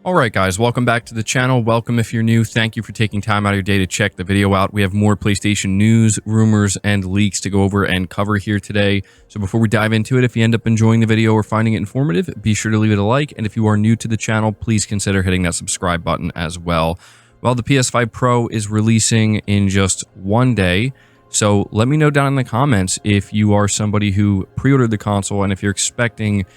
Alright guys, welcome back to the channel. Welcome if you're new. Thank you for taking time out of your day to check the video out. We have more PlayStation news, rumors, and leaks to go over and cover here today. So before we dive into it, if you end up enjoying the video or finding it informative, be sure to leave it a like. And if you are new to the channel, please consider hitting that subscribe button as well. Well, the PS5 Pro is releasing in just one day. So let me know down in the comments if you are somebody who pre-ordered the console and if you're expecting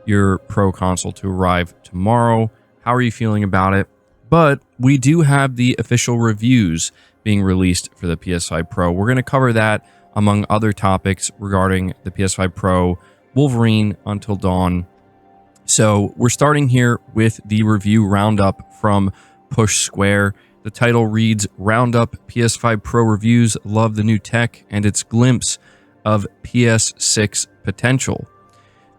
your Pro console to arrive tomorrow. How are you feeling about it? But we do have the official reviews being released for the PS5 Pro. We're going to cover that among other topics regarding the PS5 Pro, Wolverine Until Dawn. So we're starting here with the review roundup from Push Square. The title reads, Roundup PS5 Pro Reviews Love the New Tech and its Glimpse of PS6 Potential.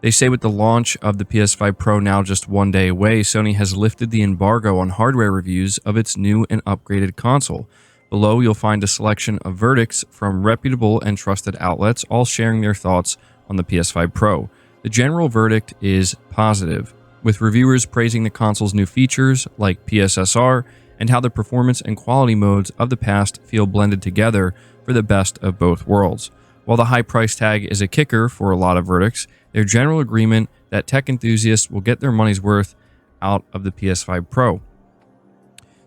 They say with the launch of the PS5 Pro now just one day away, Sony has lifted the embargo on hardware reviews of its new and upgraded console. Below, you'll find a selection of verdicts from reputable and trusted outlets, all sharing their thoughts on the PS5 Pro. The general verdict is positive, with reviewers praising the console's new features like PSSR and how the performance and quality modes of the past feel blended together for the best of both worlds. While the high price tag is a kicker for a lot of verdicts, their general agreement that tech enthusiasts will get their money's worth out of the PS5 Pro.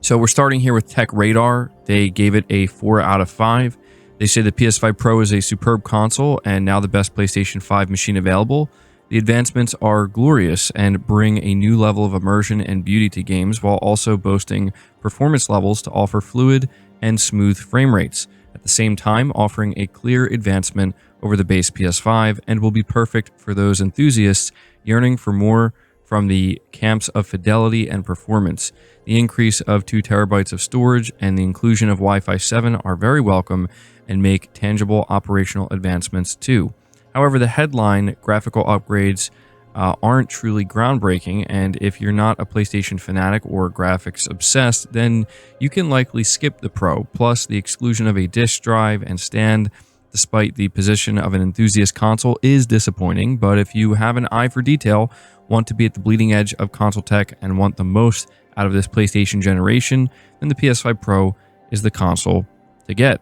So we're starting here with Tech Radar. They gave it a 4 out of 5. They say the PS5 Pro is a superb console and now the best PlayStation 5 machine available. The advancements are glorious and bring a new level of immersion and beauty to games while also boasting performance levels to offer fluid and smooth frame rates. At the same time, offering a clear advancement over the base PS5 and will be perfect for those enthusiasts yearning for more from the camps of fidelity and performance. The increase of 2 terabytes of storage and the inclusion of Wi-Fi 7 are very welcome and make tangible operational advancements too. However, the headline graphical upgrades aren't truly groundbreaking, and if you're not a PlayStation fanatic or graphics obsessed, then you can likely skip the Pro. Plus, the exclusion of a disk drive and stand, despite the position of an enthusiast console, is disappointing. But if you have an eye for detail, want to be at the bleeding edge of console tech, and want the most out of this PlayStation generation, then the PS5 Pro is the console to get.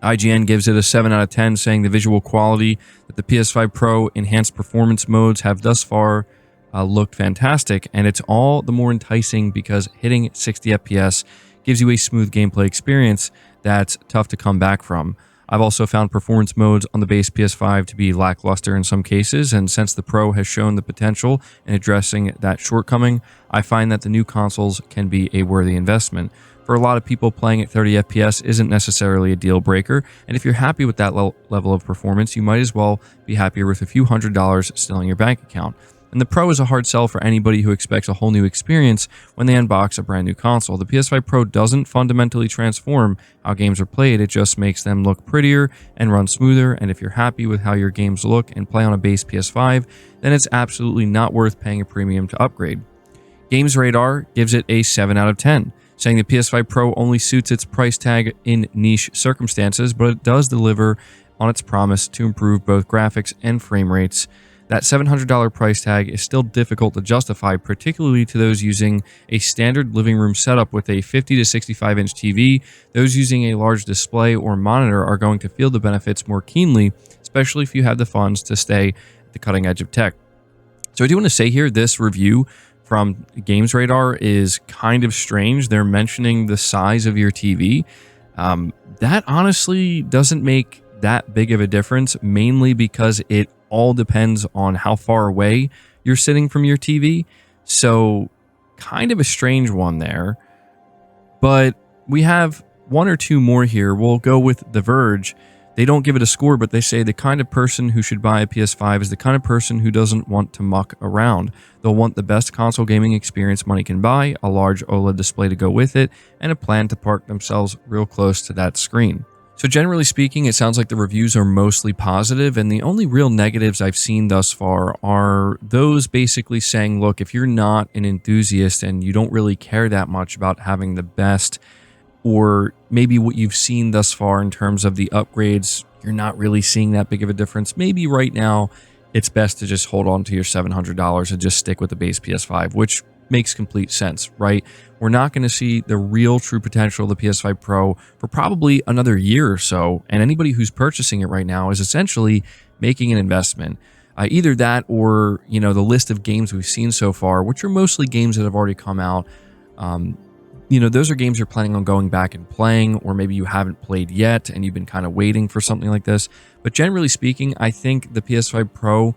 IGN gives it a 7 out of 10, saying the visual quality that the PS5 Pro enhanced performance modes have thus far looked fantastic, and it's all the more enticing because hitting 60 FPS gives you a smooth gameplay experience that's tough to come back from. I've also found performance modes on the base PS5 to be lackluster in some cases, and since the Pro has shown the potential in addressing that shortcoming, I find that the new consoles can be a worthy investment. For a lot of people, playing at 30 FPS isn't necessarily a deal breaker, and if you're happy with that level of performance, you might as well be happier with a few $100s still in your bank account. And the Pro is a hard sell for anybody who expects a whole new experience when they unbox a brand new console. The PS5 Pro doesn't fundamentally transform how games are played, it just makes them look prettier and run smoother, and if you're happy with how your games look and play on a base PS5, then it's absolutely not worth paying a premium to upgrade. Games Radar gives it a 7 out of 10. Saying the PS5 Pro only suits its price tag in niche circumstances, but it does deliver on its promise to improve both graphics and frame rates. That $700 price tag is still difficult to justify, particularly to those using a standard living room setup with a 50 to 65-inch TV. Those using a large display or monitor are going to feel the benefits more keenly, especially if you have the funds to stay at the cutting edge of tech. So I do want to say here, this review from Games Radar is kind of strange. They're mentioning the size of your TV. That honestly doesn't make that big of a difference, mainly because it all depends on how far away you're sitting from your TV. So kind of a strange one there. But we have one or two more here. We'll go with The Verge. They don't give it a score, but they say the kind of person who should buy a PS5 is the kind of person who doesn't want to muck around. They'll want the best console gaming experience money can buy, a large OLED display to go with it, and a plan to park themselves real close to that screen. So generally speaking, it sounds like the reviews are mostly positive, and the only real negatives I've seen thus far are those basically saying, look, if you're not an enthusiast and you don't really care that much about having the best, or maybe what you've seen thus far in terms of the upgrades, you're not really seeing that big of a difference. Maybe right now it's best to just hold on to your $700 and just stick with the base PS5, which makes complete sense, right? We're not going to see the real true potential of the PS5 Pro for probably another year or so, and anybody who's purchasing it right now is essentially making an investment. Either that or, the list of games we've seen so far, which are mostly games that have already come out. Those are games you're planning on going back and playing, or maybe you haven't played yet and you've been kind of waiting for something like this. But generally speaking, I think the PS5 Pro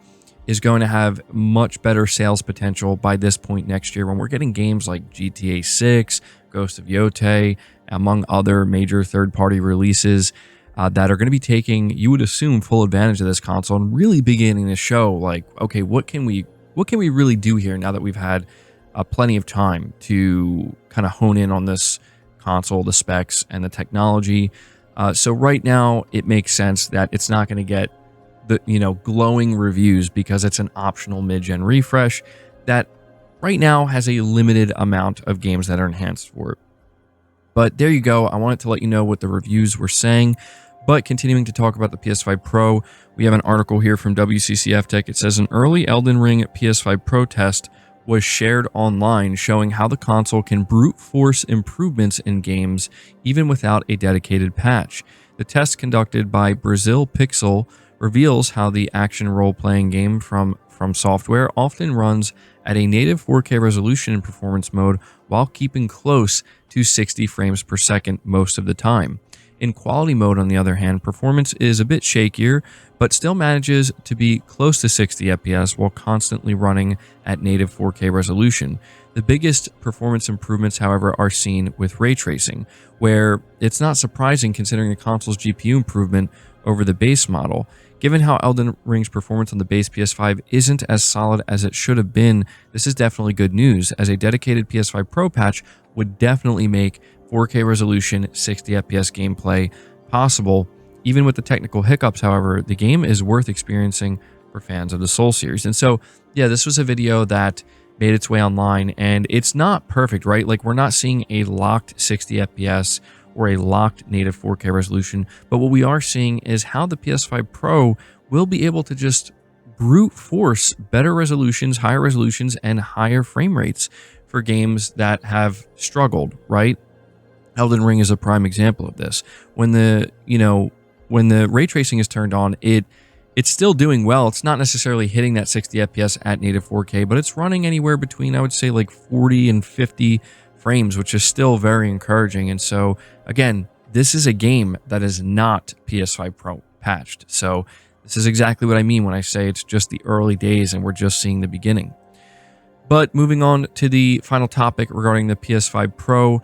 is going to have much better sales potential by this point next year when we're getting games like GTA 6, Ghost of Yotei, among other major third-party releases that are going to be taking, you would assume, full advantage of this console and really beginning to show, like, okay, what can we really do here now that we've had plenty of time to kind of hone in on this console, the specs, and the technology. So right now, it makes sense that it's not going to get the glowing reviews because it's an optional mid-gen refresh that right now has a limited amount of games that are enhanced for it. But there you go. I wanted to let you know what the reviews were saying. But continuing to talk about the PS5 Pro, we have an article here from WCCF Tech. It says an early Elden Ring PS5 Pro test was shared online showing how the console can brute force improvements in games even without a dedicated patch. The test conducted by Brazil Pixel reveals how the action role-playing game from Software often runs at a native 4K resolution in performance mode while keeping close to 60 frames per second most of the time. In quality mode, on the other hand, performance is a bit shakier, but still manages to be close to 60 FPS while constantly running at native 4K resolution. The biggest performance improvements, however, are seen with ray tracing, where it's not surprising considering the console's GPU improvement over the base model. Given how Elden Ring's performance on the base PS5 isn't as solid as it should have been, this is definitely good news, as a dedicated PS5 Pro patch would definitely make 4K resolution, 60 FPS gameplay possible. Even with the technical hiccups, however, the game is worth experiencing for fans of the Soul series. And so, yeah, this was a video that made its way online, and it's not perfect, right? Like, we're not seeing a locked 60 FPS or a locked native 4K resolution, but what we are seeing is how the PS5 Pro will be able to just brute force better resolutions, higher resolutions, and higher frame rates for games that have struggled, right? Elden Ring is a prime example of this. When the ray tracing is turned on, it's still doing well. It's not necessarily hitting that 60 FPS at native 4K, but it's running anywhere between, I would say, like 40 and 50 frames, which is still very encouraging. And so, again, this is a game that is not PS5 Pro patched. So this is exactly what I mean when I say it's just the early days and we're just seeing the beginning. But moving on to the final topic regarding the PS5 Pro,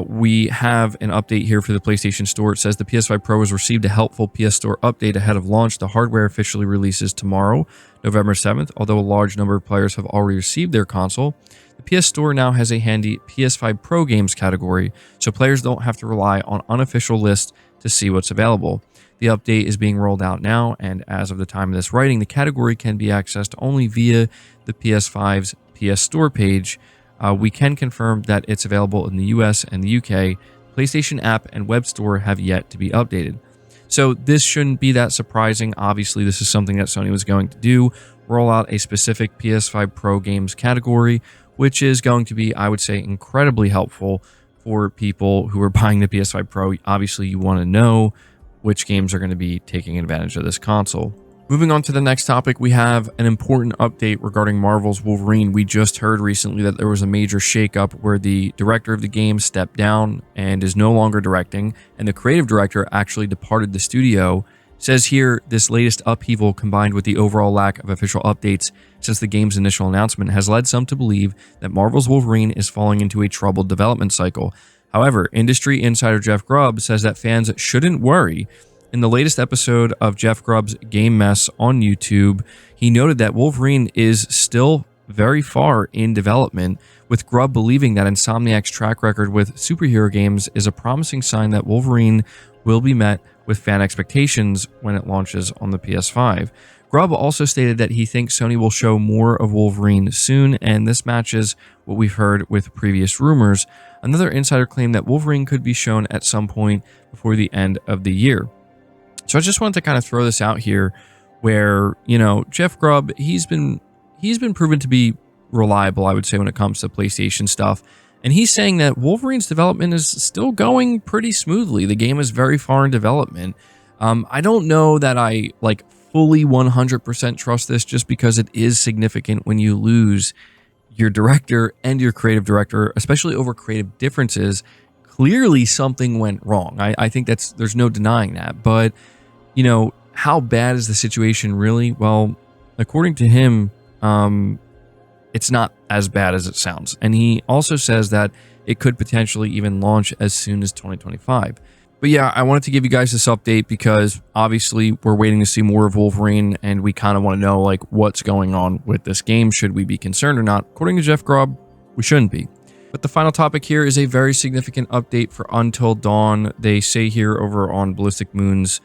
we have an update here for the PlayStation Store. It says the PS5 Pro has received a helpful PS Store update ahead of launch. The hardware officially releases tomorrow, November 7th, although a large number of players have already received their console. The PS Store now has a handy PS5 Pro games category, so players don't have to rely on unofficial lists to see what's available. The update is being rolled out now, and as of the time of this writing, the category can be accessed only via the PS5's PS Store page. We can confirm that it's available in the US and the UK. PlayStation app and web store have yet to be updated. So this shouldn't be that surprising. Obviously, this is something that Sony was going to do, roll out a specific PS5 Pro games category, which is going to be, I would say, incredibly helpful for people who are buying the PS5 Pro. Obviously, you want to know which games are going to be taking advantage of this console. Moving on to the next topic, we have an important update regarding Marvel's Wolverine. We just heard recently that there was a major shakeup where the director of the game stepped down and is no longer directing, and the creative director actually departed the studio. It says here, this latest upheaval combined with the overall lack of official updates since the game's initial announcement has led some to believe that Marvel's Wolverine is falling into a troubled development cycle. However, industry insider Jeff Grubb says that fans shouldn't worry. In the latest episode of Jeff Grubb's Game Mess on YouTube, he noted that Wolverine is still very far in development, with Grubb believing that Insomniac's track record with superhero games is a promising sign that Wolverine will be met with fan expectations when it launches on the PS5. Grubb also stated that he thinks Sony will show more of Wolverine soon, and this matches what we've heard with previous rumors. Another insider claimed that Wolverine could be shown at some point before the end of the year. So I just wanted to kind of throw this out here where, Jeff Grubb, he's been proven to be reliable, I would say, when it comes to PlayStation stuff. And he's saying that Wolverine's development is still going pretty smoothly. The game is very far in development. I don't know that I like fully 100% trust this, just because it is significant when you lose your director and your creative director, especially over creative differences. Clearly something went wrong. I think there's no denying that. But, you know, how bad is the situation really? Well, according to him, it's not as bad as it sounds. And he also says that it could potentially even launch as soon as 2025. But yeah, I wanted to give you guys this update because obviously we're waiting to see more of Wolverine, and we kind of want to know like what's going on with this game. Should we be concerned or not? According to Jeff Grubb, we shouldn't be. But the final topic here is a very significant update for Until Dawn. They say here over on Ballistic Moon's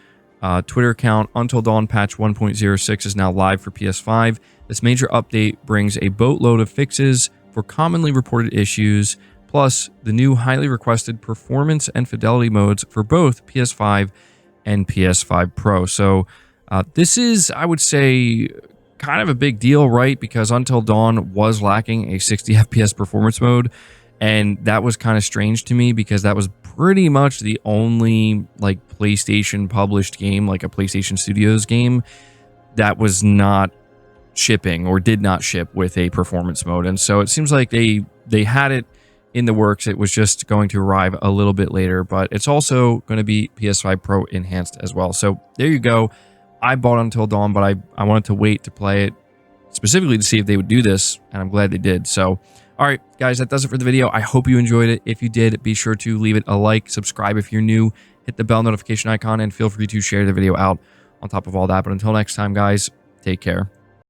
Twitter account, Until Dawn patch 1.06 is now live for PS5. This major update brings a boatload of fixes for commonly reported issues, plus the new highly requested performance and fidelity modes for both PS5 and PS5 Pro. So this is, I would say, kind of a big deal, right? Because Until Dawn was lacking a 60 FPS performance mode, and that was kind of strange to me because that was pretty much the only like PlayStation published game, like a PlayStation Studios game, that was not shipping or did not ship with a performance mode. And so it seems like they had it in the works. It was just going to arrive a little bit later, but it's also going to be PS5 Pro enhanced as well. So there you go. I bought Until Dawn, but I wanted to wait to play it specifically to see if they would do this, and I'm glad they did. So, all right, guys, that does it for the video. I hope you enjoyed it. If you did, be sure to leave it a like, subscribe if you're new, hit the bell notification icon, and feel free to share the video out on top of all that. But until next time, guys, take care.